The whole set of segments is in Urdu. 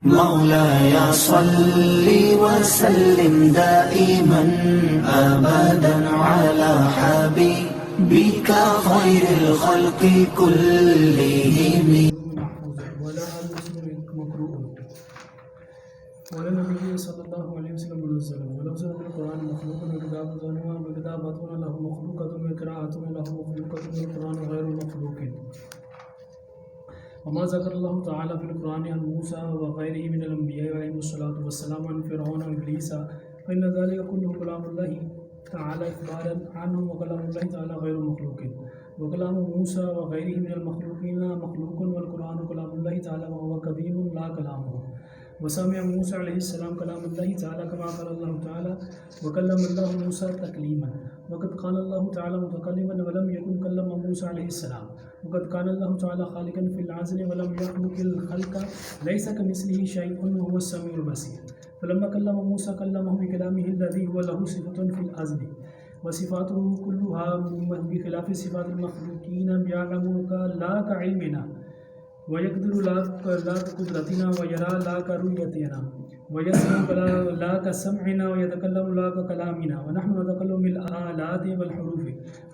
مولاي صل وسلم دائما أبدا على حبيبك خير الخلق كلهم. ولا المسلم مقروء ولا النبي صلى الله عليه وسلم منزل ولفظ من القرآن مخلوق وكتابة له مخلوقة وقراءة له مخلوقة والقرآن غير مخلوق. وما ذكر الله تعالى في القرآن عن موسى وغيره من الأنبياء عليهم الصلاة والسلام عن فرعون وإبليس فإن ذلك كله كلام الله تعالى إخبارا عنه وكلام الله تعالى غير مخلوق. وكلام موسى وغيره من المخلوقين مخلوق والقرآن كلام الله تعالى وهو قديم لا كلامه. وسمع موسى عليه السلام كلام الله تعالى كما قال الله تعالى وكلم الله موسى تكليما. وقد قال الله تعالى متكلما ولم يكن كلم موسى عليه السلام. وقد كان الله تعالى خالقا في العزل ولم يخلق الخلق ليس كمثله شيء وهو السميع البصير. فلما كلم موسى كلمه بكلامه الذي هو له صفة في الأزل وصفاته كلها بخلاف صفات المخلوقين يعلم لا كعلمنا ويقدر لا كقدرتنا ويرى لا كرؤيتنا ويسمع لا كسمعنا ويتكلم لا ككلامنا ونحن نتكلم بالآلات والحروف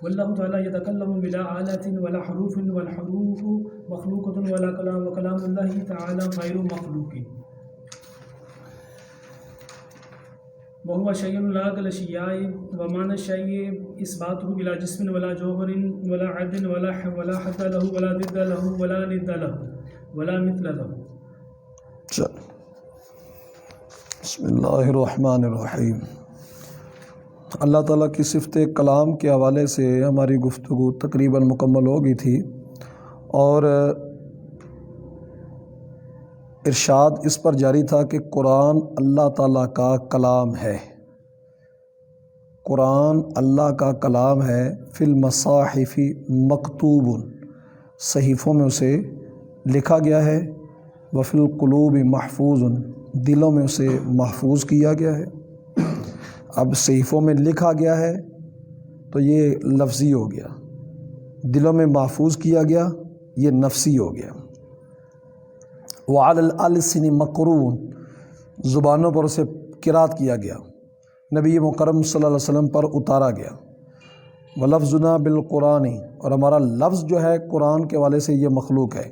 والله تعالى يتكلم بلا آلات ولا حروف والحروف مخلوقة ولا كلام وكلام الله تعالى غير مخلوق. وهو شيء لا كالأشياء ومعنى الشيء إثباته بلا جسم ولا جوهر ولا عد ولا حد له ولا ضد له ولا ند له ولا مثل له. بسم اللہ الرحمن الرحیم. اللہ تعالیٰ کی صفت کلام کے حوالے سے ہماری گفتگو تقریباً مکمل ہو گئی تھی اور ارشاد اس پر جاری تھا کہ قرآن اللہ تعالیٰ کا کلام ہے. قرآن اللہ کا کلام ہے. فی المصاحف مکتوب، صحیفوں میں اسے لکھا گیا ہے. وفی القلوب محفوظ، دلوں میں اسے محفوظ کیا گیا ہے. اب صحیفوں میں لکھا گیا ہے تو یہ لفظی ہو گیا، دلوں میں محفوظ کیا گیا یہ نفسی ہو گیا. وعلی الالسن مقرون، زبانوں پر اسے قرات کیا گیا، نبی مکرم صلی اللہ علیہ وسلم پر اتارا گیا. ولفظنا بالقرآن، اور ہمارا لفظ جو ہے قرآن کے والے سے یہ مخلوق ہے.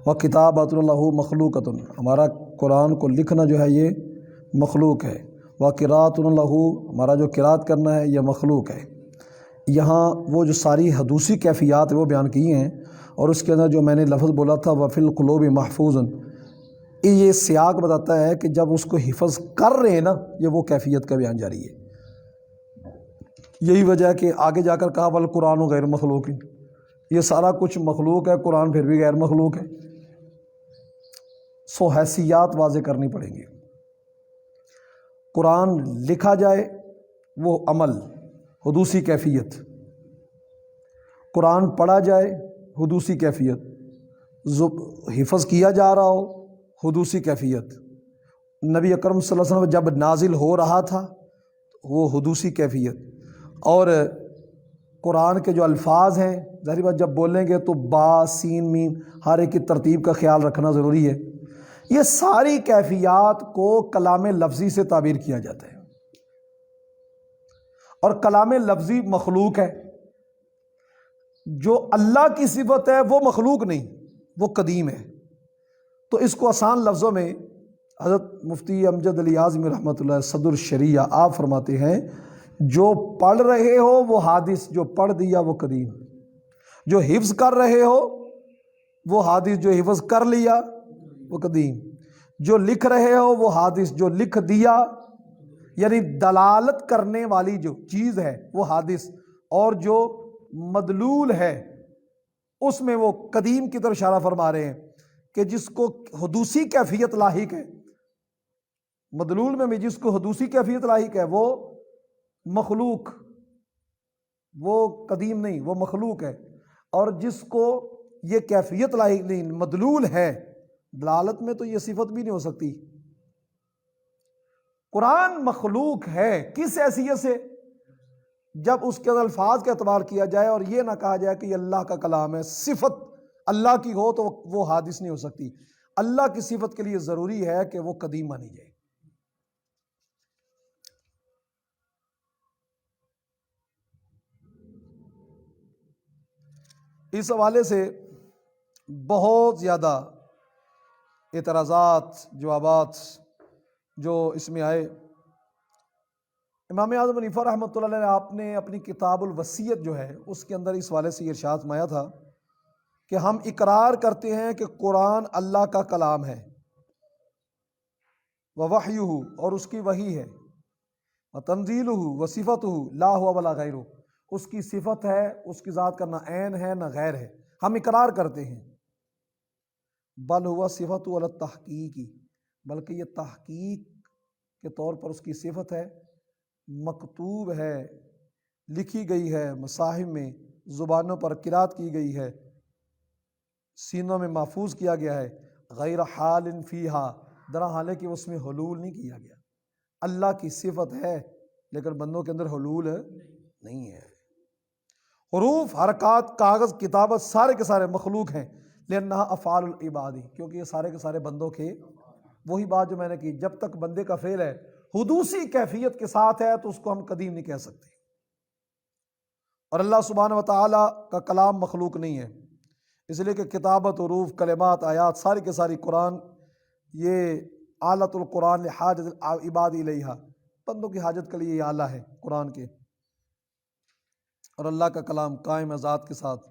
وکتابۃ لہ مخلوقۃ، ہمارا قرآن کو لکھنا جو ہے یہ مخلوق ہے. وقراءۃ لہ، ہمارا جو قرات کرنا ہے یہ مخلوق ہے. یہاں وہ جو ساری حدوثی کیفیات وہ بیان کی ہیں اور اس کے اندر جو میں نے لفظ بولا تھا وفی القلوب محفوظ، یہ سیاق بتاتا ہے کہ جب اس کو حفظ کر رہے ہیں نا، یہ وہ کیفیت کا بیان جاری ہے. یہی وجہ ہے کہ آگے جا کر کہا والقرآن غیر مخلوق، یہ سارا کچھ مخلوق ہے، قرآن پھر بھی غیر مخلوق ہے. سو حیثیات واضح کرنی پڑیں گی. قرآن لکھا جائے وہ عمل حدوثی کیفیت، قرآن پڑھا جائے حدوثی کیفیت، حفظ کیا جا رہا ہو حدوثی کیفیت. نبی اکرم صلی اللہ علیہ وسلم جب نازل ہو رہا تھا وہ حدوثی کیفیت. اور قرآن کے جو الفاظ ہیں ظاہر بات جب بولیں گے تو با سین میم ہر ایک کی ترتیب کا خیال رکھنا ضروری ہے. یہ ساری کیفیات کو کلام لفظی سے تعبیر کیا جاتا ہے اور کلام لفظی مخلوق ہے. جو اللہ کی صفت ہے وہ مخلوق نہیں، وہ قدیم ہے. تو اس کو آسان لفظوں میں حضرت مفتی امجد علی اعظمی رحمۃ اللہ صدر شریعہ آپ فرماتے ہیں جو پڑھ رہے ہو وہ حادث، جو پڑھ دیا وہ قدیم. جو حفظ کر رہے ہو وہ حادث، جو حفظ کر لیا وہ قدیم. جو لکھ رہے ہو وہ حادث، جو لکھ دیا یعنی دلالت کرنے والی جو چیز ہے وہ حادث، اور جو مدلول ہے اس میں وہ قدیم کی طرف اشارہ فرما رہے ہیں کہ جس کو حدوثی کیفیت لاحق ہے. مدلول میں بھی جس کو حدوثی کیفیت لاحق ہے وہ مخلوق، وہ قدیم نہیں، وہ مخلوق ہے. اور جس کو یہ کیفیت لاحق نہیں، مدلول ہے، دلالت میں تو یہ صفت بھی نہیں ہو سکتی. قرآن مخلوق ہے کس حیثیت سے؟ جب اس کے الفاظ کا اعتبار کیا جائے اور یہ نہ کہا جائے کہ یہ اللہ کا کلام ہے. صفت اللہ کی ہو تو وہ حادث نہیں ہو سکتی. اللہ کی صفت کے لیے ضروری ہے کہ وہ قدیم مانی جائے۔ اس حوالے سے بہت زیادہ اعتراضات، جوابات جو اس میں آئے، امام اعظم حنیفہ رحمۃ اللہ علیہ آپ نے اپنی کتاب الوصیت جو ہے اس کے اندر اس حوالے سے یہ ارشاد فرمایا تھا کہ ہم اقرار کرتے ہیں کہ قرآن اللہ کا کلام ہے، وَوَحْيُهُ اور اس کی وحی ہے، وَتَنزِيلُهُ وَصِفَتُهُ لَا هُوَ وَلَا غَيْرُهُ اس کی صفت ہے، اس کی ذات کا نہ عین ہے نہ غیر ہے، ہم اقرار کرتے ہیں۔ بل ہوا صفت علی التحقیق بلکہ یہ تحقیق کے طور پر اس کی صفت ہے، مکتوب ہے، لکھی گئی ہے، مصاحف میں زبانوں پر قرات کی گئی ہے، سینوں میں محفوظ کیا گیا ہے، غیر حال فیہا درا حالے کہ اس میں حلول نہیں کیا گیا۔ اللہ کی صفت ہے لیکن بندوں کے اندر حلول نہیں ہے۔ حروف، حرکات، کاغذ، کتابت سارے کے سارے مخلوق ہیں، لأنہا افعال العباد کیونکہ یہ سارے کے سارے بندوں کے، وہی بات جو میں نے کی، جب تک بندے کا فعل ہے حدوثی کیفیت کے ساتھ ہے تو اس کو ہم قدیم نہیں کہہ سکتے۔ اور اللہ سبحانہ و تعالیٰ کا کلام مخلوق نہیں ہے، اس لیے کہ کتابت، حروف، کلمات، آیات ساری کے ساری قرآن یہ آلۃ القرآن لحاجت العباد الیہا بندوں کی حاجت کے لیے یہ آلہ ہے قرآن کے، اور اللہ کا کلام قائم ذات کے ساتھ،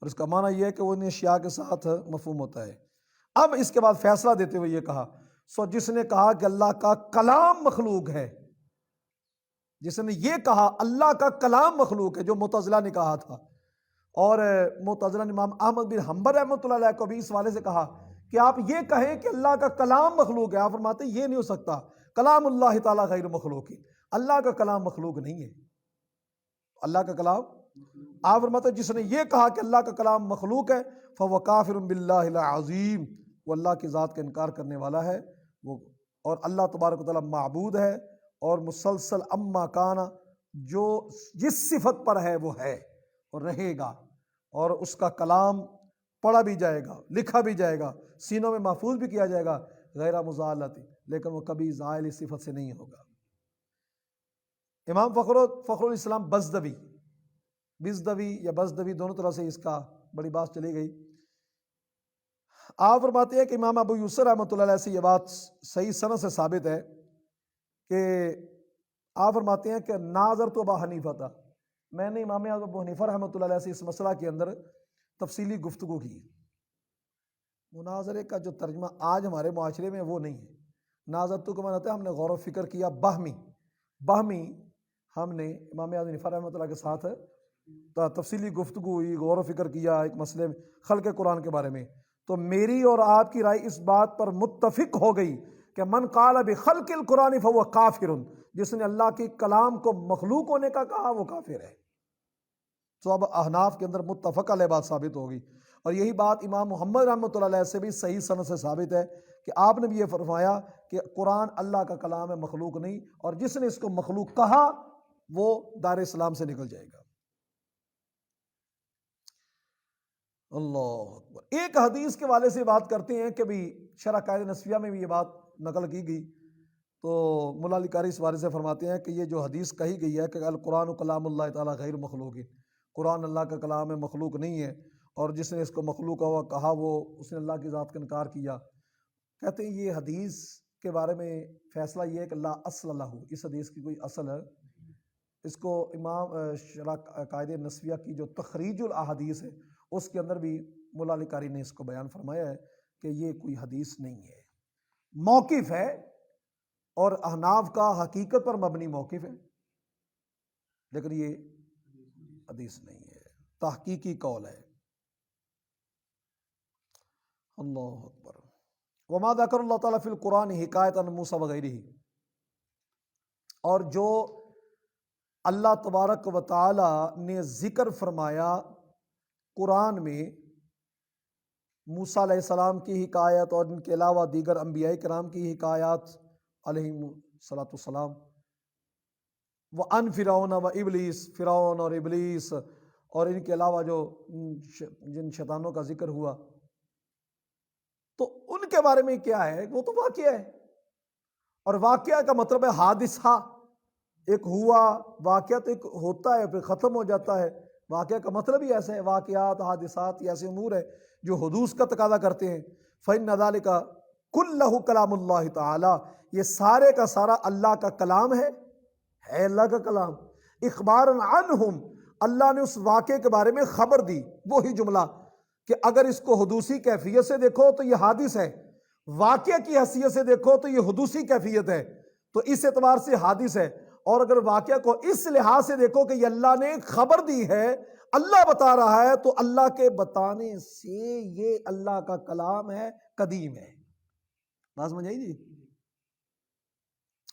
اور اس کا معنی یہ ہے کہ وہ ان اشیاء کے ساتھ مفہوم ہوتا ہے۔ اب اس کے بعد فیصلہ دیتے ہوئے یہ کہا، سو جس نے کہا کہ اللہ کا کلام مخلوق ہے، جس نے یہ کہا اللہ کا کلام مخلوق ہے، جو معتزلہ نے کہا تھا، اور معتزلہ نے امام احمد بن حنبل رحمۃ اللہ علیہ کو بھی اس والے سے کہا کہ آپ یہ کہیں کہ اللہ کا کلام مخلوق ہے، آپ فرماتے ہیں یہ نہیں ہو سکتا، کلام اللہ تعالیٰ غیر مخلوق ہے، اللہ کا کلام مخلوق نہیں ہے، اللہ کا کلام، آپ فرماتے ہیں جس نے یہ کہا کہ اللہ کا کلام مخلوق ہے فَهُوَ كَافِرٌ بِاللَّهِ الْعَظِيمِ وہ اللہ کی ذات کا انکار کرنے والا ہے، وہ اور اللہ تبارک و تعالیٰ معبود ہے اور مسلسل اما کانا جو جس صفت پر ہے وہ ہے اور رہے گا، اور اس کا کلام پڑھا بھی جائے گا، لکھا بھی جائے گا، سینوں میں محفوظ بھی کیا جائے گا، غیر مزالت لیکن وہ کبھی زائل صفت سے نہیں ہوگا۔ امام فخر الاسلام بزدوی یا بزدوی دونوں طرح سے اس کا بڑی بات چلی گئی، آپ فرماتے ہیں کہ امام ابو یوسف رحمۃ اللہ علیہ سے یہ بات صحیح سند سے ثابت ہے کہ آپ فرماتے ہیں کہ ناظر تو ابا حنیفہ تھا، میں نے امام ابو حنیفہ رحمۃ اللہ علیہ سے اس مسئلہ کے اندر تفصیلی گفتگو کی۔ مناظرے کا جو ترجمہ آج ہمارے معاشرے میں وہ نہیں ہے، ناظر تو کا معنی ہوتا ہے ہم نے غور و فکر کیا، باہمی ہم نے امام ابو حنیفہ رحمۃ اللہ کے ساتھ تفصیلی گفتگو ہوئی، غور و فکر کیا ایک مسئلے میں خلق قرآن کے بارے میں، تو میری اور آپ کی رائے اس بات پر متفق ہو گئی کہ من قال بخلق القرآن فهو کافر جس نے اللہ کے کلام کو مخلوق ہونے کا کہا وہ کافر ہے۔ تو اب احناف کے اندر متفق علیہ بات ثابت ہوگی، اور یہی بات امام محمد رحمۃ اللہ علیہ سے بھی صحیح سند سے ثابت ہے کہ آپ نے بھی یہ فرمایا کہ قرآن اللہ کا کلام ہے، مخلوق نہیں، اور جس نے اس کو مخلوق کہا وہ دار اسلام سے نکل جائے گا۔ اللہ اکبر۔ ایک حدیث کے والے سے بات کرتے ہیں کہ بھی شرح قائد نسویہ میں بھی یہ بات نقل کی گئی، تو مولا علی قاری اس بارے سے فرماتے ہیں کہ یہ جو حدیث کہی گئی ہے کہ القرآن کلام اللہ تعالیٰ غیر مخلوق، قرآن اللہ کا کلام ہے، مخلوق نہیں ہے، اور جس نے اس کو مخلوق ہوا کہا وہ اس نے اللہ کی ذات کا انکار کیا۔ کہتے ہیں یہ حدیث کے بارے میں فیصلہ یہ ہے کہ لا اصل لہ، اس حدیث کی کوئی اصل ہے، اس کو امام شرح قائد نسویہ کی جو تخریج الاحادیث ہے اس کے اندر بھی مولا علی قاری نے اس کو بیان فرمایا ہے کہ یہ کوئی حدیث نہیں ہے، موقف ہے، اور احناف کا حقیقت پر مبنی موقف ہے، لیکن یہ حدیث نہیں ہے، تحقیقی قول ہے۔ اللہ اکبر۔ وما ذکر اللہ تعالیٰ فی القرآن حکایت عن موسیٰ وغیرہ، اور جو اللہ تبارک و تعالی نے ذکر فرمایا قرآن میں موسیٰ علیہ السلام کی حکایت اور ان کے علاوہ دیگر انبیاء کرام کی حکایات علیہم الصلاۃ والسلام، وَأَنْ فِرْعَوْنَ وَإِبْلِيسَ فرعون اور ابلیس، اور ان کے علاوہ جو جن شیطانوں کا ذکر ہوا، تو ان کے بارے میں کیا ہے؟ وہ تو واقعہ ہے، اور واقعہ کا مطلب ہے حادثہ، ایک ہوا واقعہ تو ایک ہوتا ہے پھر ختم ہو جاتا ہے، واقعہ کا مطلب ہی ایسا ہے، واقعات حادثات یہ ایسے امور ہے جو حدوث کا تقاضا کرتے ہیں۔ فَإِنَّ ذَلِكَ كُلَّهُ كَلَامُ اللَّهِ تعالی، یہ سارے کا سارا اللہ کا کلام ہے اللہ کا کلام۔ اخباراً عنہم، اللہ نے اس واقعے کے بارے میں خبر دی، وہی جملہ کہ اگر اس کو حدوثی کیفیت سے دیکھو تو یہ حادث ہے، واقعہ کی حیثیت سے دیکھو تو یہ حدوثی کیفیت ہے، تو اس اعتبار سے حادث ہے۔ اور اگر واقعہ کو اس لحاظ سے دیکھو کہ یہ اللہ نے خبر دی ہے، اللہ بتا رہا ہے، تو اللہ کے بتانے سے یہ اللہ کا کلام ہے، قدیم ہے۔ بات سمجھ آئی جی؟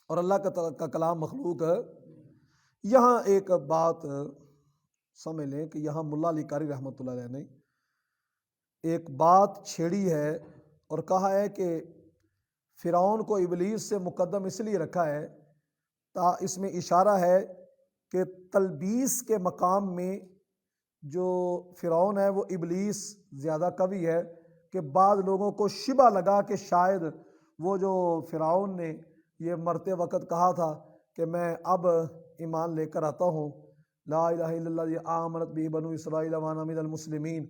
اور اللہ کا کلام مخلوق ہے۔ یہاں ایک بات سمجھ لیں کہ یہاں ملا علی قاری رحمۃ اللہ علیہ نے ایک بات چھیڑی ہے اور کہا ہے کہ فرعون کو ابلیس سے مقدم اس لیے رکھا ہے، اس میں اشارہ ہے کہ تلبیس کے مقام میں جو فرعون ہے وہ ابلیس زیادہ قوی ہے، کہ بعض لوگوں کو شبہ لگا کہ شاید وہ جو فرعون نے یہ مرتے وقت کہا تھا کہ میں اب ایمان لے کر آتا ہوں، لا الہ الا اللہ یہ آمنت بھی بنو اسرائیل وانا من المسلمین،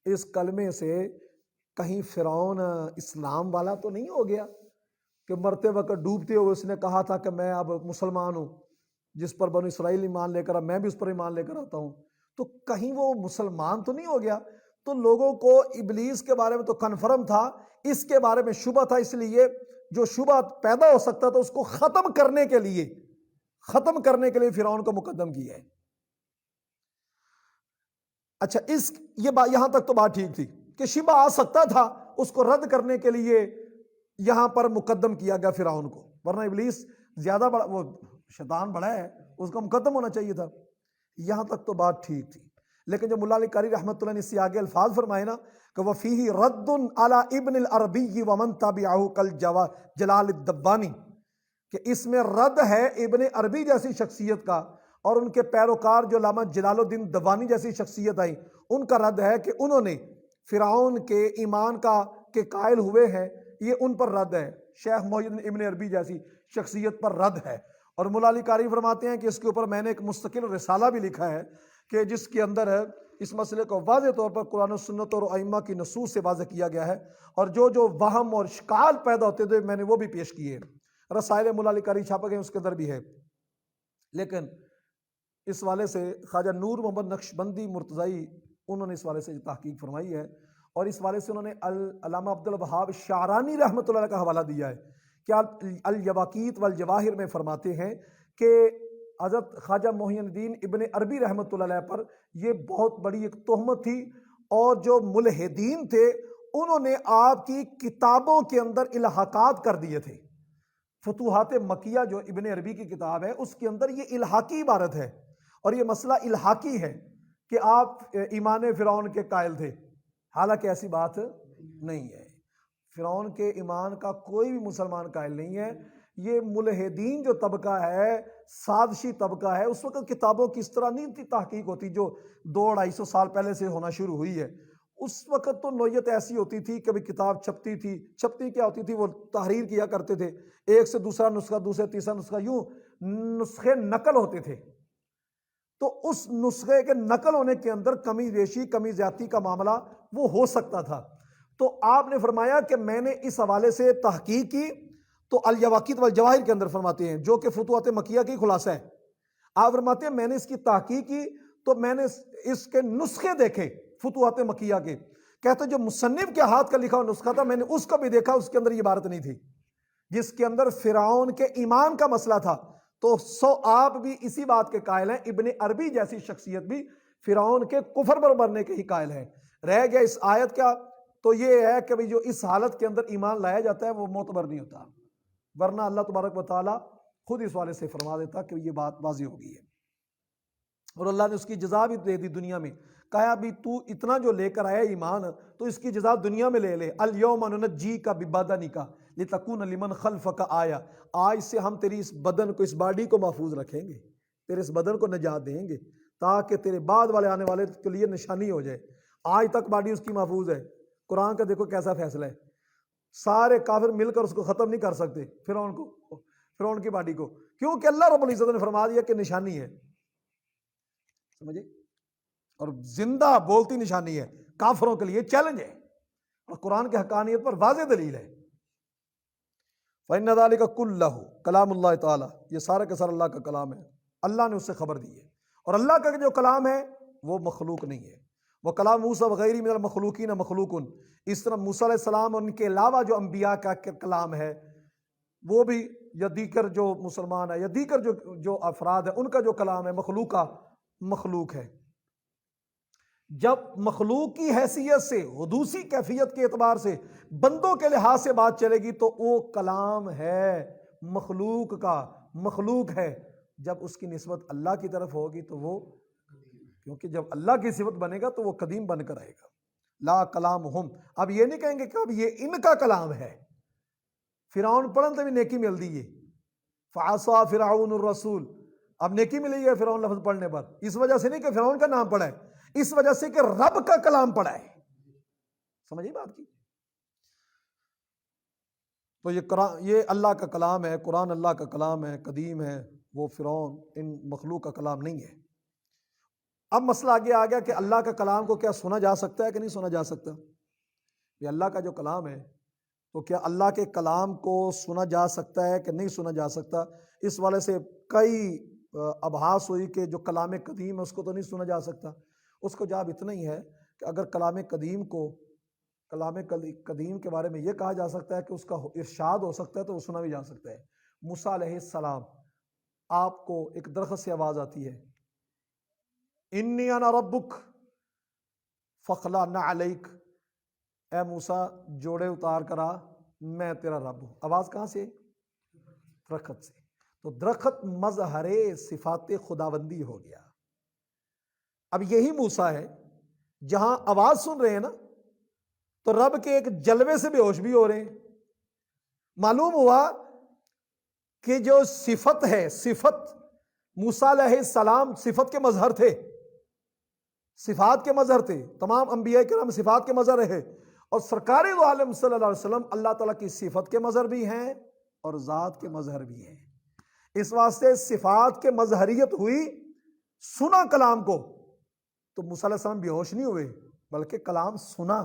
اس کلمے سے کہیں فرعون اسلام والا تو نہیں ہو گیا کہ مرتے وقت ڈوبتے ہوئے اس نے کہا تھا کہ میں اب مسلمان ہوں، جس پر بنو اسرائیل ایمان لے کر میں بھی اس پر ایمان لے کر آتا ہوں، تو کہیں وہ مسلمان تو نہیں ہو گیا؟ تو لوگوں کو ابلیس کے بارے میں تو کنفرم تھا، اس کے بارے میں شبہ تھا، اس لیے جو شبہ پیدا ہو سکتا تھا اس کو ختم کرنے کے لیے فرعون کو مقدم کیا ہے۔ اچھا یہاں تک تو بات ٹھیک تھی کہ شبہ آ سکتا تھا، اس کو رد کرنے کے لیے یہاں پر مقدم کیا گیا فرعون کو، ورنہ ابلیس زیادہ بڑا، وہ شیطان بڑا ہے، اس کو مقدم ہونا چاہیے تھا۔ یہاں تک تو بات ٹھیک تھی، لیکن جو ملا علی قاری رحمۃ اللہ نے اس سے آگے الفاظ فرمائے نا کہ وَفِيهِ رَدٌّ عَلَى ابن العربی ومن تبعہ کالجلال الدبانی، کہ اس میں رد ہے ابن عربی جیسی شخصیت کا اور ان کے پیروکار جو علامہ جلال الدین دبانی جیسی شخصیت آئی، ان کا رد ہے کہ انہوں نے فرعون کے ایمان کے قائل ہوئے ہیں، یہ ان پر رد ہے، شیخ محی الدین ابن عربی جیسی شخصیت پر رد ہے۔ اور مولا علی قاری فرماتے ہیں کہ اس کے اوپر میں نے ایک مستقل رسالہ بھی لکھا ہے کہ جس کے اندر اس مسئلے کو واضح طور پر قرآن و سنت اور ائمہ کی نصوص سے واضح کیا گیا ہے، اور جو وہم اور اشکال پیدا ہوتے تھے میں نے وہ بھی پیش کیے، رسائل مولا علی قاری چھاپے گئے اس کے اندر بھی ہے۔ لیکن اس والے سے خواجہ نور محمد نقشبندی مرتضائی انہوں نے اس والے سے تحقیق فرمائی ہے، اور اس والے سے انہوں نے علامہ عبدالوہاب شعرانی رحمۃ اللہ علیہ کا حوالہ دیا ہے کہ الیواقیت والجواہر میں فرماتے ہیں کہ حضرت خواجہ محی الدین ابن عربی رحمۃ اللہ علیہ پر یہ بہت بڑی ایک تہمت تھی، اور جو ملحدین تھے انہوں نے آپ کی کتابوں کے اندر الحاقات کر دیے تھے۔ فتوحات مکیہ جو ابن عربی کی کتاب ہے اس کے اندر یہ الحاقی عبارت ہے، اور یہ مسئلہ الحاقی ہے کہ آپ ایمان فرعون کے قائل تھے، حالانکہ ایسی بات نہیں ہے، فرعون کے ایمان کا کوئی بھی مسلمان قائل نہیں ہے۔ یہ ملحدین جو طبقہ ہے، سازشی طبقہ ہے، اس وقت کتابوں کی اس طرح نہیں تھی تحقیق ہوتی جو 200-250 سال پہلے سے ہونا شروع ہوئی ہے۔ اس وقت تو نوعیت ایسی ہوتی تھی کہ کتاب چھپتی کیا ہوتی تھی، وہ تحریر کیا کرتے تھے، ایک سے دوسرا نسخہ، دوسرے تیسرا نسخہ، یوں نسخے نقل ہوتے تھے، تو اس نسخے کے نقل ہونے کے اندر کمی بیشی، کمی زیادتی کا معاملہ وہ ہو سکتا تھا۔ تو آپ نے فرمایا کہ میں نے اس حوالے سے تحقیق کی، تو الیواقیت والجواہر کے اندر فرماتے ہیں جو کہ فتوحات مکیہ کی خلاصہ ہے، آپ فرماتے ہیں میں نے اس کی تحقیق کی تو میں نے اس کے نسخے دیکھے فتوحات مکیہ کے، کہتے جو مصنف کے ہاتھ کا لکھا ہوا نسخہ تھا میں نے اس کو بھی دیکھا، اس کے اندر یہ عبارت نہیں تھی جس کے اندر فرعون کے ایمان کا مسئلہ تھا۔ تو آپ بھی اسی بات کے قائل ہیں، ابن عربی جیسی شخصیت بھی فرعون کے کفر پر مرنے کے ہی قائل ہے۔ رہ گیا اس آیت کا تو یہ ہے کہ جو اس حالت کے اندر ایمان لایا جاتا ہے وہ معتبر نہیں ہوتا، ورنہ اللہ تبارک و تعالیٰ خود اس والے سے فرما دیتا کہ یہ بات واضح ہو گئی ہے، اور اللہ نے اس کی جزا بھی دے دی دنیا میں، کہا بھی تو اتنا جو لے کر آیا ایمان تو اس کی جزا دنیا میں لے لے، الیوم ننجیک ببدنک لتکون لمن خلفک آیا، آج سے ہم تیری اس بدن کو، اس باڈی کو محفوظ رکھیں گے، تیرے اس بدن کو نجات دیں گے تاکہ تیرے بعد والے آنے والے کے لیے نشانی ہو جائے۔ آج تک باڈی اس کی محفوظ ہے، قرآن کا دیکھو کیسا فیصلہ ہے، سارے کافر مل کر اس کو ختم نہیں کر سکتے، فرعون کی باڈی کو، کیونکہ اللہ رب العزت نے فرما دیا کہ نشانی ہے، سمجھے، اور زندہ بولتی نشانی ہے، کافروں کے لیے چیلنج ہے، اور قرآن کی حقانیت پر واضح دلیل ہے۔ فَإِنَّ ذَلِكَ كُلَّهُ کلام اللہ تعالیٰ، یہ سارا کا سارا اللہ کا کلام ہے، اللہ نے اس سے خبر دی ہے، اور اللہ کا جو کلام ہے وہ مخلوق نہیں ہے۔ وہ کلام موسیٰ وغیرہ من المخلوقین مخلوق، اس طرح موسیٰ علیہ السلام اور ان کے علاوہ جو انبیاء کا کلام ہے وہ بھی، یا دیگر جو مسلمان ہے یا دیگر جو افراد ہیں ان کا جو کلام ہے مخلوق ہے۔ جب مخلوق کی حیثیت سے، حدوثی کیفیت کے اعتبار سے، بندوں کے لحاظ سے بات چلے گی تو وہ کلام ہے مخلوق کا، مخلوق ہے۔ جب اس کی نسبت اللہ کی طرف ہوگی تو وہ، کیونکہ جب اللہ کی صفت بنے گا تو وہ قدیم بن کر آئے گا۔ لا کلامہم، اب یہ نہیں کہیں گے کہ اب یہ ان کا کلام ہے۔ فرعون پڑھن تو بھی نیکی مل دی ہے، فعصا فرعون الرسول، اب نیکی ملی ہے فرعون لفظ پڑھنے پر، اس وجہ سے نہیں کہ فرعون کا نام پڑھا ہے، اس وجہ سے کہ رب کا کلام پڑھا ہے۔ سمجھیے بات کی؟ تو یہ اللہ کا کلام ہے، قرآن اللہ کا کلام ہے، قدیم ہے، وہ فرعون ان مخلوق کا کلام نہیں ہے۔ اب مسئلہ آگے آ گیا کہ اللہ کا کلام کو کیا سنا جا سکتا ہے کہ نہیں سنا جا سکتا؟ یہ اللہ کا جو کلام ہے تو کیا اللہ کے کلام کو سنا جا سکتا ہے کہ نہیں سنا جا سکتا؟ اس والے سے کئی ابحاث ہوئی کہ جو کلام قدیم ہے اس کو تو نہیں سنا جا سکتا۔ اس کو جواب اتنا ہی ہے کہ اگر کلام قدیم کے بارے میں یہ کہا جا سکتا ہے کہ اس کا ارشاد ہو سکتا ہے تو وہ سنا بھی جا سکتا ہے۔ موسیٰ علیہ السلام، آپ کو ایک درخت سے آواز آتی ہے، انی انا ربک فخلع نعلیک، اے موسیٰ جوڑے اتار کر آ، میں تیرا رب ہوں۔ آواز کہاں سے؟ درخت سے۔ تو درخت مظہر صفات خداوندی ہو گیا۔ اب یہی موسیٰ ہے، جہاں آواز سن رہے ہیں نا تو رب کے ایک جلوے سے بے ہوش بھی ہو رہے ہیں۔ معلوم ہوا کہ جو صفت ہے، صفت موسیٰ علیہ السلام صفت کے مظہر تھے، صفات کے مظہر تھے، تمام انبیاء کرام صفات کے مظہر رہے، اور سرکار دو عالم صلی اللہ علیہ وسلم اللہ تعالیٰ کی صفت کے مظہر بھی ہیں اور ذات کے مظہر بھی ہیں۔ اس واسطے صفات کے مظہریت ہوئی، سنا کلام کو تو موسیٰ علیہ السلام بے ہوش نہیں ہوئے بلکہ کلام سنا۔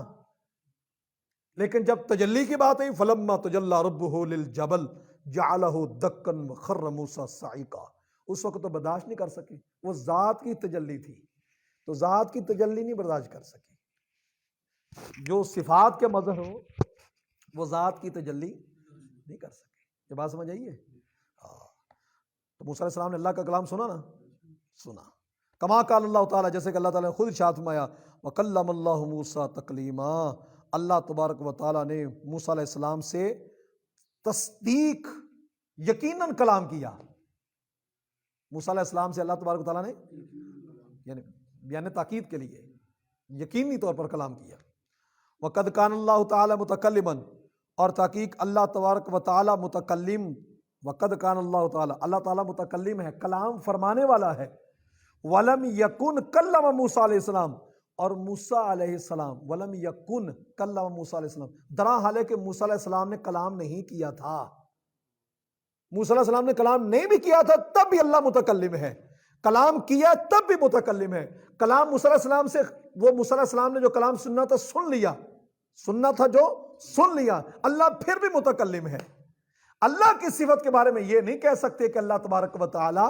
لیکن جب تجلی کی بات آئی، فلما تجلی ربہ للجبل جعلہ دکا وخر موسیٰ صعقا، اس وقت تو برداشت نہیں کر سکے، وہ ذات کی تجلی تھی تو ذات کی تجلی نہیں برداشت کر سکی۔ جو صفات کے مظہر ہو وہ ذات کی تجلی نہیں کر سکے۔ یہ بات سمجھ آئیے؟ تو موسیٰ علیہ السلام نے اللہ کا کلام سنا نا، سنا۔ کما قال اللہ تعالیٰ، جیسے کہ اللہ تعالیٰ نے خود ارشاد فرمایا، وَكَلَّمَ اللَّهُ مُوسَىٰ تَكْلِيمًا، اللہ تبارک و تعالیٰ نے موسیٰ علیہ السلام سے تصدیق، یقیناً کلام کیا۔ موسیٰ علیہ السلام سے اللہ تبارک و تعالیٰ نے یعنی بیان تاکید کے لیے یقینی طور پر کلام کیا۔ وَقَدْ كَانَ اللَّهُ تَعَالَى مُتَكَلِّمًا، اور تحقیق اللہ تبارک و تعالیٰ متکلم، وَقَدْ كَانَ اللَّهُ تَعَالَى، اللہ تعالیٰ متکلم ہے، کلام فرمانے والا ہے۔ وَلَمْ يَكُنْ كَلَّمَ موسیٰ علیہ السلام، اور موسیٰ علیہ السلام، وَلَمْ يَكُنْ كَلَّمَ موسیٰ علیہ السلام، درا حال ہے کہ موسیٰ علیہ السلام نے کلام نہیں کیا تھا، موسیٰ علیہ السلام نے کلام نہیں بھی کیا تھا تب بھی اللہ متکلم ہے، کلام کیا تب بھی متکلم ہے۔ کلام موسیٰ علیہ السلام سے، وہ موسیٰ علیہ السلام نے جو کلام سننا تھا سن لیا، سننا تھا جو سن لیا، اللہ پھر بھی متکلم ہے۔ اللہ کی صفت کے بارے میں یہ نہیں کہہ سکتے کہ اللہ تبارک و تعالی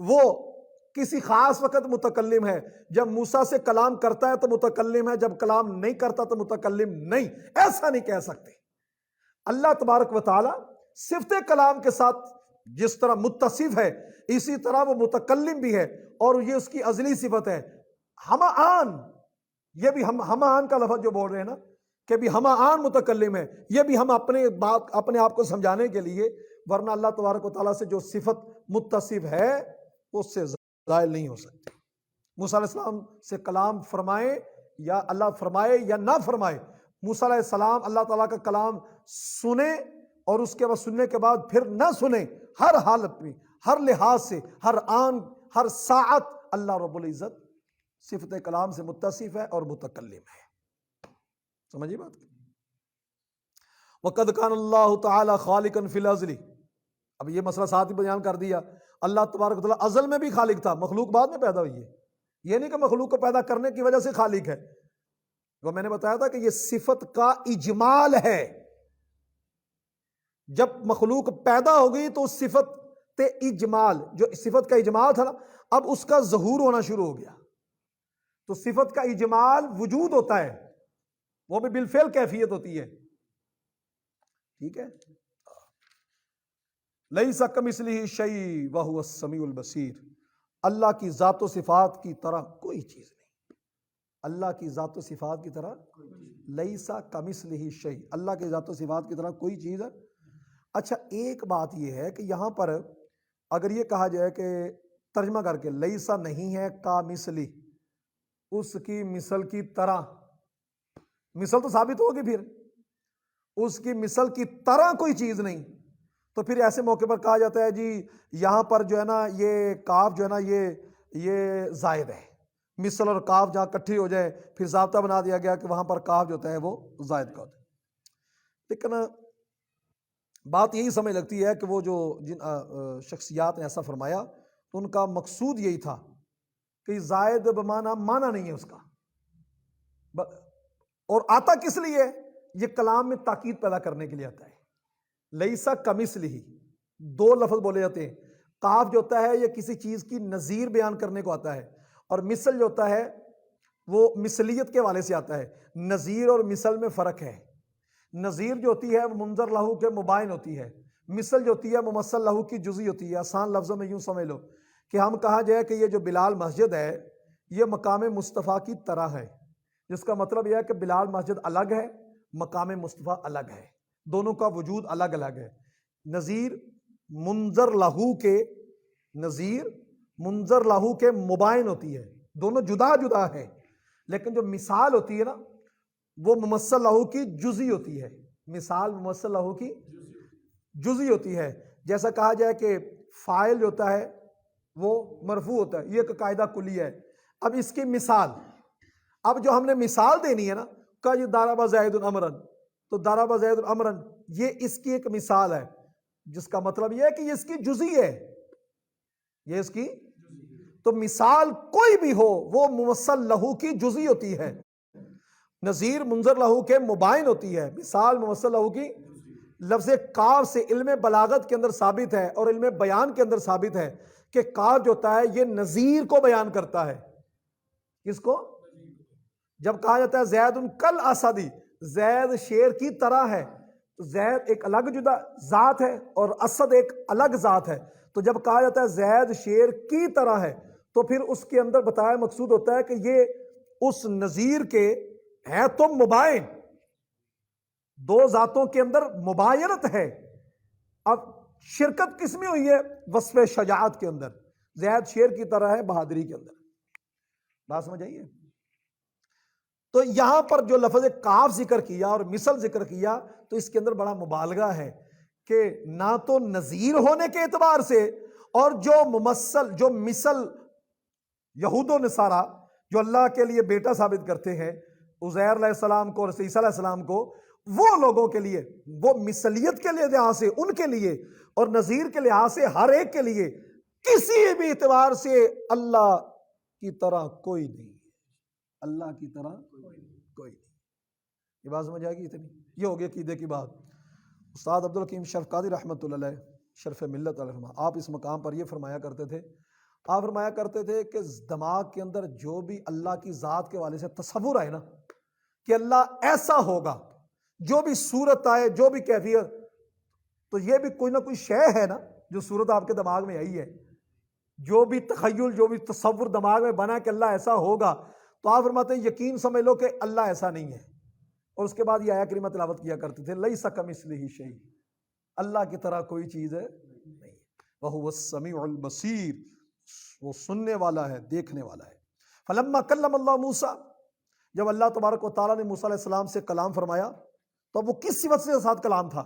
وہ کسی خاص وقت متکلم ہے، جب موسیٰ سے کلام کرتا ہے تو متکلم ہے، جب کلام نہیں کرتا تو متکلم نہیں، ایسا نہیں کہہ سکتے۔ اللہ تبارک و تعالی صفت کلام کے ساتھ جس طرح متصف ہے اسی طرح وہ متکلم بھی ہے، اور یہ اس کی ازلی صفت ہے۔ ہمہ آن، یہ بھی ہمہ آن کا لفظ جو بول رہے ہیں نا کہ بھی ہمہ آن متکلم ہے، یہ بھی ہم اپنے آپ کو سمجھانے کے لیے، ورنہ اللہ تبارک و تعالیٰ سے جو صفت متصف ہے اس سے زائل نہیں ہو سکتی۔ موسیٰ علیہ السلام سے کلام فرمائے یا اللہ فرمائے یا نہ فرمائے، موسیٰ علیہ السلام اللہ تعالیٰ کا کلام سنیں اور اس کے بعد سننے کے بعد پھر نہ سنیں، ہر حالت میں، ہر لحاظ سے، ہر آن، ہر ساعت اللہ رب العزت صفت کلام سے متصف ہے اور متکلم ہے۔ سمجھیے بات؟ وَقَدْ كَانَ اللَّهُ تَعَالَى خَالِقًا فِي الْأَزْلِ، اب یہ مسئلہ ساتھ ہی بیان کر دیا، اللہ تبارک و تعالیٰ ازل میں بھی خالق تھا، مخلوق بعد میں پیدا ہوئی ہے، یہ نہیں کہ مخلوق کو پیدا کرنے کی وجہ سے خالق ہے، وہ میں نے بتایا تھا کہ یہ صفت کا اجمال ہے، جب مخلوق پیدا ہو گئی تو صفت اجمال، جو صفت کا اجمال تھا نا، اب اس کا ظہور ہونا شروع ہو گیا، تو صفت کا اجمال وجود ہوتا ہے، وہ بھی بالفعل کیفیت ہوتی ہے، ٹھیک ہے، لیس کمثلہ شیء وہو السمیع البصیر، اللہ کی ذات و صفات کی طرح کوئی چیز نہیں، اللہ کی ذات و صفات کی طرح لیس کمثلہ شیء، اللہ کی ذات و صفات کی طرح کوئی چیز ہے۔ اچھا ایک بات یہ ہے کہ یہاں پر اگر یہ کہا جائے کہ ترجمہ کر کے لیسا نہیں ہے کامثلی، اس کی مثل کی طرح، مثل تو ثابت ہوگی، پھر اس کی مثل کی طرح کوئی چیز نہیں، تو پھر ایسے موقع پر کہا جاتا ہے جی یہاں پر جو ہے نا یہ کاف جو ہے نا یہ زائد ہے، مثل اور کاف جہاں کٹھی ہو جائے پھر ضابطہ بنا دیا گیا کہ وہاں پر کاف جو ہوتا ہے وہ زائد کا ہوتا ہے، لیکن بات یہی سمجھ لگتی ہے کہ وہ جو جن شخصیات نے ایسا فرمایا تو ان کا مقصود یہی تھا کہ زائد بمانا مانا نہیں ہے اس کا، اور آتا کس لیے، یہ کلام میں تاکید پیدا کرنے کے لیے آتا ہے، لیسا کمثلہ، دو لفظ بولے جاتے ہیں، کاف جو ہوتا ہے یہ کسی چیز کی نظیر بیان کرنے کو آتا ہے، اور مثل جو ہوتا ہے وہ مثلیت کے والے سے آتا ہے، نظیر اور مثل میں فرق ہے، نظیر جو ہوتی ہے وہ منظر لہو کے مبائن ہوتی ہے، مثل جو ہوتی ہے ممثل لہو کی جزئی ہوتی ہے، آسان لفظوں میں یوں سمجھ لو کہ ہم کہا جائے کہ یہ جو بلال مسجد ہے یہ مقام مصطفیٰ کی طرح ہے، جس کا مطلب یہ ہے کہ بلال مسجد الگ ہے، مقام مصطفیٰ الگ ہے، دونوں کا وجود الگ الگ ہے، نظیر منظر لہو کے، نظیر منظر لہو کے مبائن ہوتی ہے، دونوں جدا جدا ہیں، لیکن جو مثال ہوتی ہے نا وہ ممثل لہو کی جزئی ہوتی ہے، مثال ممثل لہو کی جزئی ہوتی ہے، جیسا کہا جائے کہ فاعل جو ہوتا ہے وہ مرفوع ہوتا ہے، یہ ایک قاعدہ کلی ہے، اب اس کی مثال، اب جو ہم نے مثال دینی ہے نا کہ یہ ضرب زید امرا، تو ضرب زید امرا یہ اس کی ایک مثال ہے، جس کا مطلب یہ ہے کہ یہ اس کی جزئی ہے، یہ اس کی، تو مثال کوئی بھی ہو وہ ممثل لہو کی جزئی ہوتی ہے، نظیر منظر لہو کے مبائن ہوتی ہے، مثال ممثل لہو کی، لفظ کاف سے علم بلاغت کے اندر ثابت ہے اور علم بیان کے اندر ثابت ہے کہ کاف جو ہوتا ہے یہ نظیر کو بیان کرتا ہے، کس کو، جب کہا جاتا ہے زید کل اسدی، زید شیر کی طرح ہے، تو زید ایک الگ جدا ذات ہے اور اسد ایک الگ ذات ہے، تو جب کہا جاتا ہے زید شیر کی طرح ہے تو پھر اس کے اندر بتایا مقصود ہوتا ہے کہ یہ اس نظیر کے ہے تو مبائن، دو ذاتوں کے اندر مباینت ہے، اب شرکت کس میں ہوئی ہے، وصف شجاعت کے اندر، زید شیر کی طرح ہے بہادری کے اندر، بات سمجھ آئیے، تو یہاں پر جو لفظ کاف ذکر کیا اور مثل ذکر کیا تو اس کے اندر بڑا مبالغہ ہے کہ نہ تو نظیر ہونے کے اعتبار سے، اور جو ممثل جو مثل یہود و نصارہ جو اللہ کے لیے بیٹا ثابت کرتے ہیں عزیر علیہ السلام کو اور عیسیٰ علیہ السلام کو، وہ لوگوں کے لیے، وہ مثلیت کے لحاظ سے ان کے لیے اور نظیر کے لحاظ سے ہر ایک کے لیے کسی بھی اعتبار سے اللہ کی طرح کوئی نہیں، اللہ کی طرح کوئی نہیں، یہ بات سمجھ آئے گی اتنی، یہ ہو گیا عقیدے کی بات۔ استاد عبدالحکیم شرف قادری رحمۃ اللہ علیہ شرف ملت علیہ رحمہ، آپ اس مقام پر یہ فرمایا کرتے تھے، آپ فرمایا کرتے تھے کہ دماغ کے اندر جو بھی اللہ کی ذات کے والے سے تصور آئے نا کہ اللہ ایسا ہوگا، جو بھی صورت آئے، جو بھی کیفیت، تو یہ بھی کوئی نہ کوئی شے ہے نا جو صورت آپ کے دماغ میں آئی ہے، جو بھی تخیل، جو بھی تصور دماغ میں بنا کہ اللہ ایسا ہوگا، تو آپ فرماتے ہیں یقین سمجھ لو کہ اللہ ایسا نہیں ہے، اور اس کے بعد یہ آیت کریمہ تلاوت کیا کرتے تھے، لیس کمثلہ شیء، اللہ کی طرح کوئی چیز ہے نہیں، وہو السمیع البصیر، وہ سننے والا ہے، دیکھنے والا ہے۔ فلما کلم اللہ موسیٰ، جب اللہ تبارک و تعالیٰ نے موسیٰ علیہ السلام سے کلام فرمایا تو وہ کس صفت سے ساتھ کلام تھا،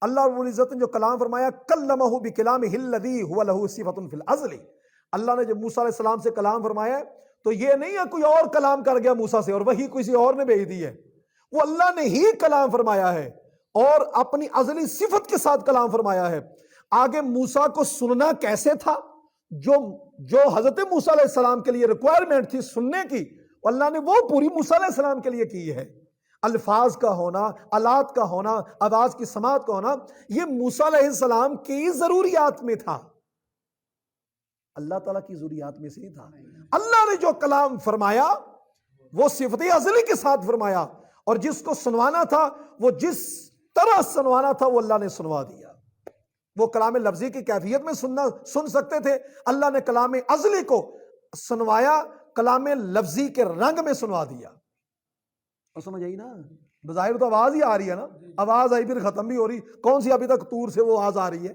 اللہ رب العزت نے جو کلام فرمایا کلمہ بکلامہ الذی هو له صفۃ فی الازل، اللہ نے جب موسیٰ علیہ السلام سے کلام فرمایا تو یہ نہیں ہے کوئی اور کلام کر گیا موسیٰ سے اور وہی کسی اور نے بھیج دی ہے، وہ اللہ نے ہی کلام فرمایا ہے، اور اپنی ازلی صفت کے ساتھ کلام فرمایا ہے۔ آگے موسیٰ کو سننا کیسے تھا، جو حضرت موسیٰ علیہ السلام کے لیے ریکوائرمنٹ تھی سننے کی، اللہ نے وہ پوری موسیٰ علیہ السلام کے لیے کی ہے۔ الفاظ کا ہونا، آلات کا ہونا، آواز کی سماعت کا ہونا، یہ موسیٰ علیہ السلام کی ضروریات میں تھا، اللہ تعالیٰ کی ضروریات میں سے ہی تھا۔ اللہ نے جو کلام فرمایا وہ صفت ازلی کے ساتھ فرمایا، اور جس کو سنوانا تھا وہ جس طرح سنوانا تھا وہ اللہ نے سنوا دیا۔ وہ کلام لفظی کی کیفیت میں سن سکتے تھے، اللہ نے کلام ازلی کو سنوایا، کلام لفظی کے رنگ میں سنوا دیا۔ اور سمجھ آئی نا، بظاہر تو آواز ہی آ رہی ہے نا، آواز آئی پھر ختم بھی ہو رہی، کون سی ابھی تک طور سے وہ آواز آ رہی ہے۔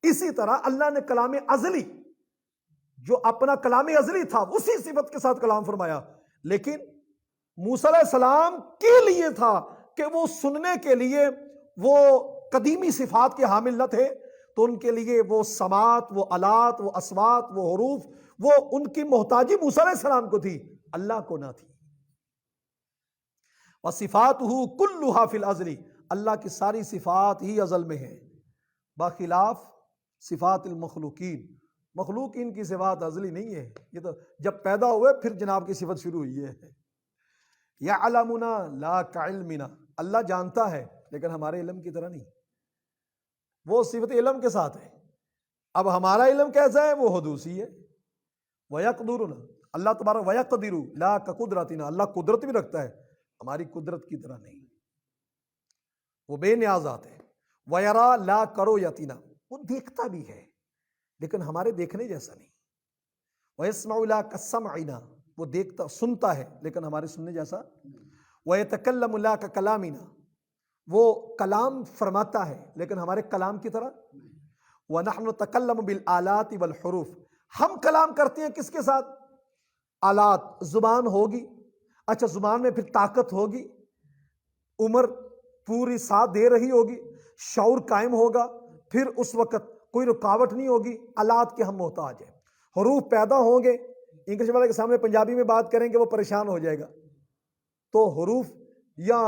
اسی طرح اللہ نے کلام ازلی، جو اپنا کلام ازلی تھا اسی صفت کے ساتھ کلام فرمایا، لیکن موسیٰ علیہ السلام کے لیے تھا کہ وہ سننے کے لیے وہ قدیمی صفات کے حامل نہ تھے، تو ان کے لیے وہ سماعت، وہ آلات، وہ اصوات، وہ حروف، وہ ان کی محتاجی موسیٰ علیہ السلام کو تھی، اللہ کو نہ تھی۔ وَصِفَاتُهُ كُلُّهَا فِي الْأَزْلِ، اللہ کی ساری صفات ہی ازل میں ہیں، بخلاف صفات المخلوقین، مخلوقین کی صفات ازلی نہیں ہے، یہ تو جب پیدا ہوئے پھر جناب کی صفت شروع ہوئی ہے۔ یعلمنا لا کعلمنا، اللہ جانتا ہے لیکن ہمارے علم کی طرح نہیں، وہ صفت علم کے ساتھ ہے۔ اب ہمارا علم کیسا ہے، وہ حدوثی ہے۔ وَيَقْدُرُنَا، اللہ تبارک وَيَقْدِرُ لا كَقُدْرَتِنَا، اللہ قدرت بھی رکھتا ہے، ہماری قدرت کی طرح نہیں، وہ بے نیاز ذات ہے۔ وَيَرَا لَا كَرُوْيَتِنَا، وہ دیکھتا بھی ہے لیکن ہمارے دیکھنے جیسا نہیں۔ وَيَسْمَعُ لَا كَسَّمْعِنَا، وہ دیکھتا سنتا ہے لیکن ہمارے سننے جیسا۔ وَيَتَكَلَّمُ لَا كَكَلَامِنَا، وہ کلام فرماتا ہے لیکن ہمارے کلام کی طرح۔ وَنَحْنُ نَتَكَلَّمُ بِالْآلَاتِ وَالْحُرُوفِ، ہم کلام کرتے ہیں کس کے ساتھ؟ آلات، زبان ہوگی، اچھا زبان میں پھر طاقت ہوگی، عمر پوری ساتھ دے رہی ہوگی، شعور قائم ہوگا، پھر اس وقت کوئی رکاوٹ نہیں ہوگی، آلات کے ہم محتاج ہیں۔ حروف پیدا ہوں گے، انگلش والے کے سامنے پنجابی میں بات کریں گے وہ پریشان ہو جائے گا، تو حروف، یا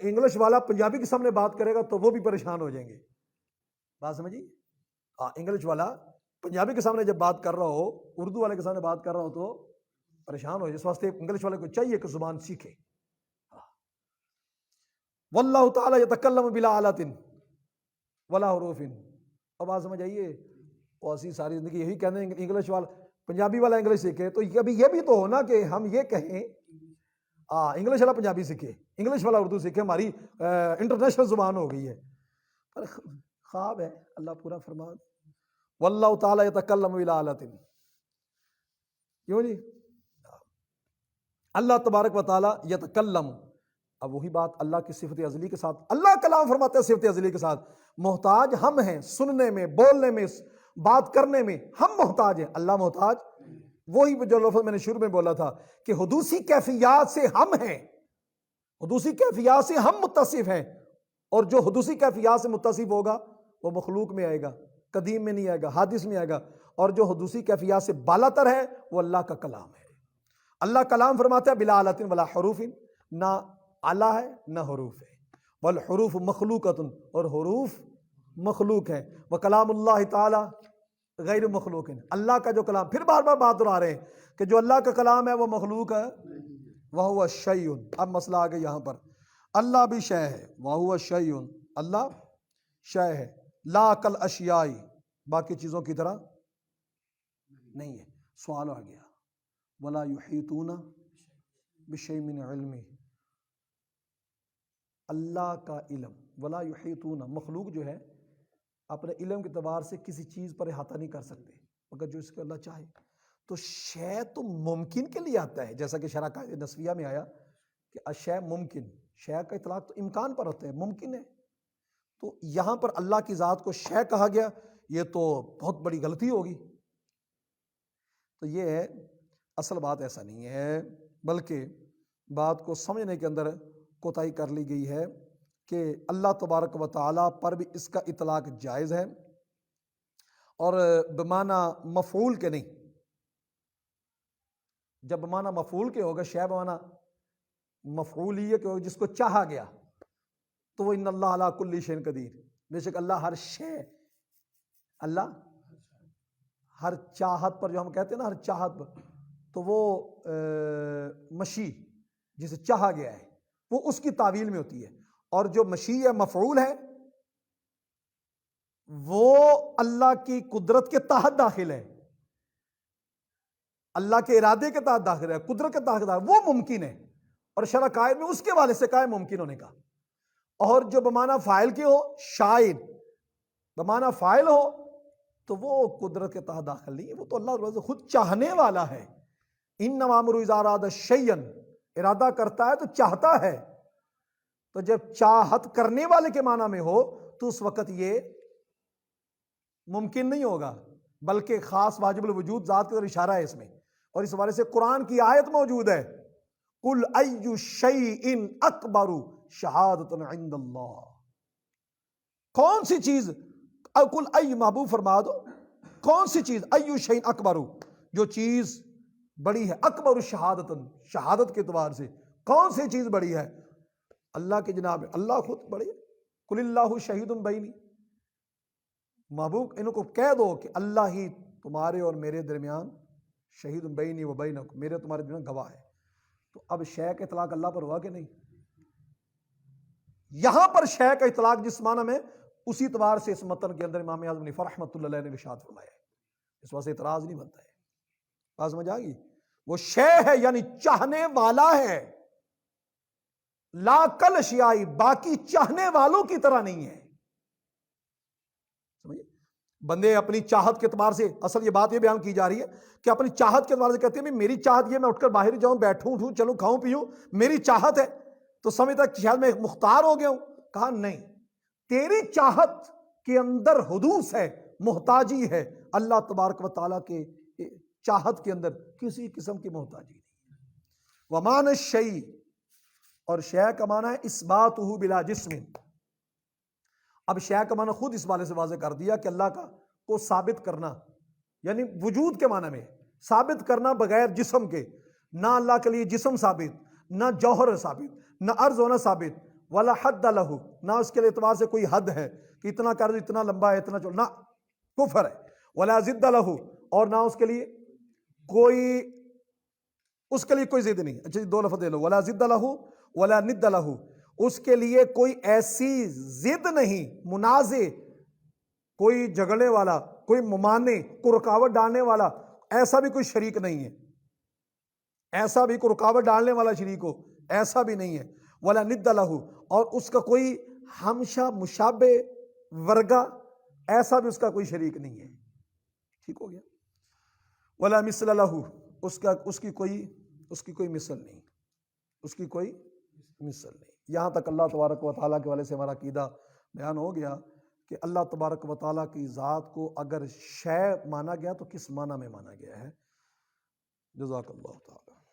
انگلش والا پنجابی کے سامنے بات کرے گا تو وہ بھی پریشان ہو جائیں گے، بات سمجھی؟ انگلش والا پنجابی کے سامنے جب بات کر رہا ہو، اردو والے کے سامنے بات کر رہا ہو تو پریشان ہو جائے، اس واسطے انگلش والے کو چاہیے کہ زبان سیکھے۔ واللہ تعالی یتکلم بلا آلات ولا حروف، اب بات سمجھ آئیے؟ اور اسی ساری زندگی یہی کہنے ہیں انگلش والا، پنجابی والا انگلش سیکھے، تو یہ بھی تو ہونا کہ ہم یہ کہیں انگلش والا پنجابی سیکھے، انگلش والا اردو سیکھے، ہماری انٹرنیشنل زبان ہو گئی ہے۔ پر خواب ہے، اللہ پورا فرما دے۔ واللہ تعالی یتکلم بلا آلات، کیوں جی؟ اللہ تبارک و تعالی یتکلم، اب وہی بات اللہ کی صفت ازلی کے ساتھ، اللہ کلام فرماتے ہیں صفت ازلی کے ساتھ، محتاج ہم ہیں، سننے میں، بولنے میں، بات کرنے میں ہم محتاج ہیں، اللہ محتاج۔ وہی جو لفظ میں نے شروع میں بولا تھا کہ حدوثی کیفیات سے ہم ہیں، حدوثی کیفیات سے ہم متصف ہیں، اور جو حدوثی کیفیات سے متصف ہوگا وہ مخلوق میں آئے گا، قدیم میں نہیں آئے گا، حادث میں آئے گا، اور جو حدوثی کیفیات سے بالاتر ہے وہ اللہ کا کلام ہے۔ اللہ کلام فرماتا ہے بلا آلات ولا حروف، نہ آلہ ہے نہ حروف ہے، والحروف مخلوقۃ، اور حروف مخلوق ہیں، وکلام اللہ تعالی غیر مخلوق، اللہ کا جو کلام، پھر بار بار بات دہرا رہے ہیں کہ جو اللہ کا کلام ہے وہ مخلوق ہے، وَهُوَ شَيْءٌ، اب مسئلہ آ گیا یہاں پر، اللہ بھی شے ہے، وَهُوَ شَيْءٌ، اللہ شے ہے، لا کل اشیاء، باقی چیزوں کی طرح نہیں ہے۔ سوال آ گیا، وَلَا يُحِيطُونَ بِشَيْءٍ مِّنْ عِلْمِهِ، اللہ کا علم، وَلَا يُحِيطُونَ، مخلوق جو ہے اپنے علم کے اعتبار سے کسی چیز پر احاطہ نہیں کر سکتے مگر جو اس کو اللہ چاہے، تو شے تو ممکن کے لیے آتا ہے، جیسا کہ شرح قاعدہ نسویہ میں آیا کہ اشیاء ممکن، شے کا اطلاق تو امکان پر ہوتا ہے، ممکن ہے، تو یہاں پر اللہ کی ذات کو شے کہا گیا، یہ تو بہت بڑی غلطی ہوگی۔ تو یہ ہے اصل بات، ایسا نہیں ہے، بلکہ بات کو سمجھنے کے اندر کوتاہی کر لی گئی ہے کہ اللہ تبارک و تعالیٰ پر بھی اس کا اطلاق جائز ہے، اور بمعنی مفعول کے نہیں، جب بمعنی مفعول کے ہوگا، شے بمعنی مفعولیہ کے ہوگا، جس کو چاہا گیا، تو وہ ان اللہ علی کل شیء قدیر، بے شک اللہ ہر شے، اللہ ہر چاہت پر، جو ہم کہتے ہیں نا ہر چاہت پر، تو وہ مشی جسے چاہا گیا ہے وہ اس کی تعویل میں ہوتی ہے، اور جو مشی ہے مفعول ہے وہ اللہ کی قدرت کے تحت داخل ہے، اللہ کے ارادے کے تحت داخل ہے، قدرت کے تحت داخل، وہ ممکن ہے، اور شرع قائم میں اس کے والے سے قائم ممکن ہونے کا۔ اور جو بمعنی فاعل کے ہو، شاعر بمعنی فاعل ہو، تو وہ قدرت کے تحت داخل نہیں ہے، وہ تو اللہ خود چاہنے والا ہے۔ انما امرؤ اذا اراد شیئا، ارادہ کرتا ہے تو چاہتا ہے، تو جب چاہت کرنے والے کے معنی میں ہو تو اس وقت یہ ممکن نہیں ہوگا، بلکہ خاص واجب الوجود ذات کی طرف اشارہ ہے اس میں، اور اس حوالے سے قرآن کی آیت موجود ہے، قل ای شیء اکبر شہادۃ عند اللہ، کون سی چیز، قل ای محبوب فرما دو کون سی چیز، ای شیء اکبر، جو چیز بڑی ہے، اکبر شہادت، شہادت کے اعتبار سے کون سی چیز بڑی ہے، اللہ کی جناب ہے، اللہ خود بڑی ہے، قل اللہ شہید بینی، محبوب ان کو کہہ دو کہ اللہ ہی تمہارے اور میرے درمیان شہید بینی و بینکم، میرے تمہارے درمیان گواہ ہے۔ تو اب شے کا اطلاق اللہ پر ہوا کہ نہیں؟ یہاں پر شے کا اطلاق جس معنی میں، اسی اعتبار سے اس متن کے اندر امام اعظم حنیفہ رحمۃ اللہ علیہ نے ارشاد فرمایا ہے، اس واسطے اعتراض نہیں بنتا ہے۔ بات سمجھ آ گئی؟ وہ شے ہے یعنی چاہنے والا ہے، لا کل اشیاء، باقی چاہنے والوں کی طرح نہیں ہے۔ سمجھے؟ بندے اپنی چاہت کے اعتبار سے، اصل یہ بات یہ بیان کی جا رہی ہے کہ اپنی چاہت کے اعتبار سے کہتے ہیں میری چاہت یہ میں اٹھ کر باہر جاؤں، بیٹھوں اٹھوں چلوں کھاؤں پیوں، میری چاہت ہے، تو سمجھتا کہ شاید میں مختار ہو گیا ہوں۔ کہا نہیں، تیری چاہت کے اندر حدوث ہے، محتاجی ہے، اللہ تبارک و تعالیٰ کے چاہت کے اندر کسی قسم کی محتاجی نہیں۔ ومان الشیء، اور شے کا معنی ہے اثباتہ بلا جسم، اب شے کا معنی خود اس والے سے واضح کر دیا کہ اللہ کا کو ثابت کرنا، یعنی وجود کے معنی میں ثابت کرنا بغیر جسم کے، نہ اللہ کے لیے جسم ثابت، نہ جوہر ثابت، نہ عرض ہونا ثابت، ولا حد لہ، نہ اس کے اعتبار سے کوئی حد ہے کہ اتنا کر دو، اتنا لمبا ہے، اتنا چوڑا، نہ کفر ہے، ولا ضد لہ، اور نہ اس کے لیے کوئی ضد نہیں۔ اچھا دو لفظ دے لو، ولا ضد لہ ولا ند لہ، اس کے لیے کوئی ایسی ضد نہیں، منازع، کوئی جھگڑنے والا، کوئی ممانے، کوئی رکاوٹ ڈالنے والا، ایسا بھی کوئی شریک نہیں ہے، ایسا بھی کوئی رکاوٹ ڈالنے والا شریک ہو، ایسا بھی نہیں ہے، ولا ند لہ، اور اس کا کوئی ہمشہ مشابہ ورگا، ایسا بھی اس کا کوئی شریک نہیں ہے۔ ٹھیک ہو گیا؟ ولا مثل لہ، اس کی کوئی مثل نہیں، اس کی کوئی مثل نہیں۔ یہاں تک اللہ تبارک و تعالیٰ کے والے سے ہمارا عقیدہ بیان ہو گیا کہ اللہ تبارک و تعالیٰ کی ذات کو اگر شے مانا گیا تو کس معنی میں مانا گیا ہے۔ جزاک اللہ تعالیٰ۔